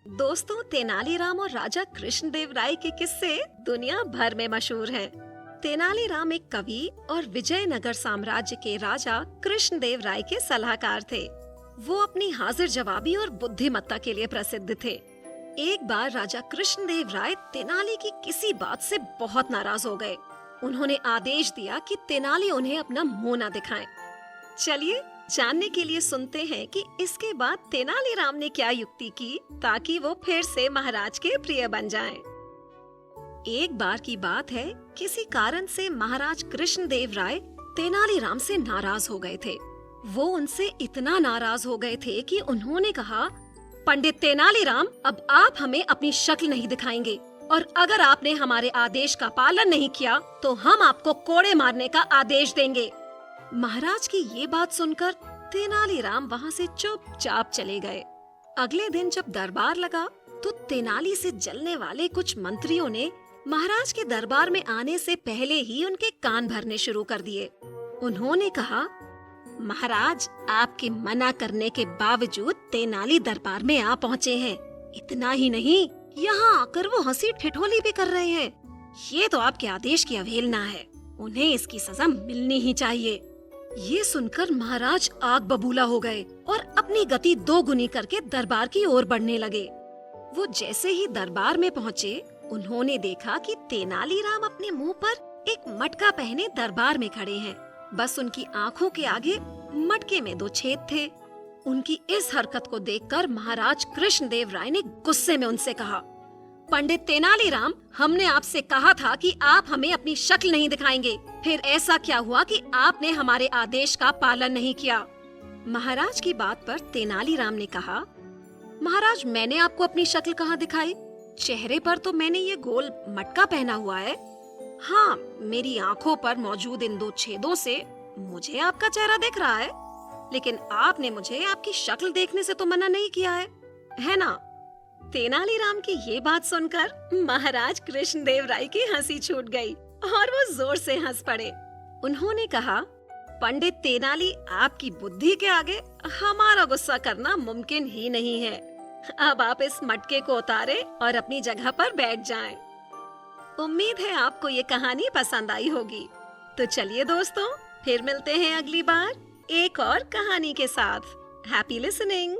दोस्तों, तेनालीराम और राजा कृष्णदेव राय के किस्से दुनिया भर में मशहूर हैं। तेनालीराम एक कवि और विजयनगर साम्राज्य के राजा कृष्णदेव राय के सलाहकार थे। वो अपनी हाजिर जवाबी और बुद्धिमत्ता के लिए प्रसिद्ध थे। एक बार राजा कृष्णदेव राय तेनाली की किसी बात से बहुत नाराज हो गए। उन्होंने आदेश दिया कि तेनाली उन्हें अपना मुंह न दिखाएं। चलिए जानने के लिए सुनते हैं कि इसके बाद तेनालीराम ने क्या युक्ति की ताकि वो फिर से महाराज के प्रिय बन जाएं। एक बार की बात है, किसी कारण से महाराज कृष्णदेव राय तेनालीराम से नाराज हो गए थे। वो उनसे इतना नाराज हो गए थे कि उन्होंने कहा, पंडित तेनालीराम, अब आप हमें अपनी शक्ल नहीं दिखाएंगे और अगर आपने हमारे आदेश का पालन नहीं किया तो हम आपको कोड़े मारने का आदेश देंगे। महाराज की ये बात सुनकर तेनालीराम वहाँ से चुपचाप चले गए। अगले दिन जब दरबार लगा तो तेनाली से जलने वाले कुछ मंत्रियों ने महाराज के दरबार में आने से पहले ही उनके कान भरने शुरू कर दिए। उन्होंने कहा, महाराज, आपके मना करने के बावजूद तेनाली दरबार में आ पहुँचे हैं। इतना ही नहीं, यहाँ आकर वो हंसी ठिठोली भी कर रहे हैं। ये तो आपके आदेश की अवहेलना है। उन्हें इसकी सजा मिलनी ही चाहिए। ये सुनकर महाराज आग बबूला हो गए और अपनी गति दोगुनी करके दरबार की ओर बढ़ने लगे। वो जैसे ही दरबार में पहुँचे, उन्होंने देखा कि तेनालीराम अपने मुंह पर एक मटका पहने दरबार में खड़े हैं। बस उनकी आंखों के आगे मटके में 2 छेद थे। उनकी इस हरकत को देखकर महाराज कृष्णदेव राय ने गुस्से में उनसे कहा, पंडित तेनालीराम, हमने आपसे कहा था कि आप हमें अपनी शक्ल नहीं दिखाएंगे। फिर ऐसा क्या हुआ कि आपने हमारे आदेश का पालन नहीं किया? महाराज की बात पर तेनालीराम ने कहा, महाराज, मैंने आपको अपनी शक्ल कहाँ दिखाई? चेहरे पर तो मैंने ये गोल मटका पहना हुआ है। हाँ, मेरी आंखों पर मौजूद इन 2 छेदों से मुझे आपका चेहरा दिख रहा है, लेकिन आपने मुझे आपकी शक्ल देखने से तो मना नहीं किया है ना? तेनालीराम की ये बात सुनकर महाराज कृष्णदेव राय की हंसी छूट गई और वो जोर से हंस पड़े। उन्होंने कहा, पंडित तेनाली, आपकी बुद्धि के आगे हमारा गुस्सा करना मुमकिन ही नहीं है। अब आप इस मटके को उतारें और अपनी जगह पर बैठ जाएं। उम्मीद है आपको ये कहानी पसंद आई होगी। तो चलिए दोस्तों, फिर मिलते हैं अगली बार एक और कहानी के साथ। Happy listening.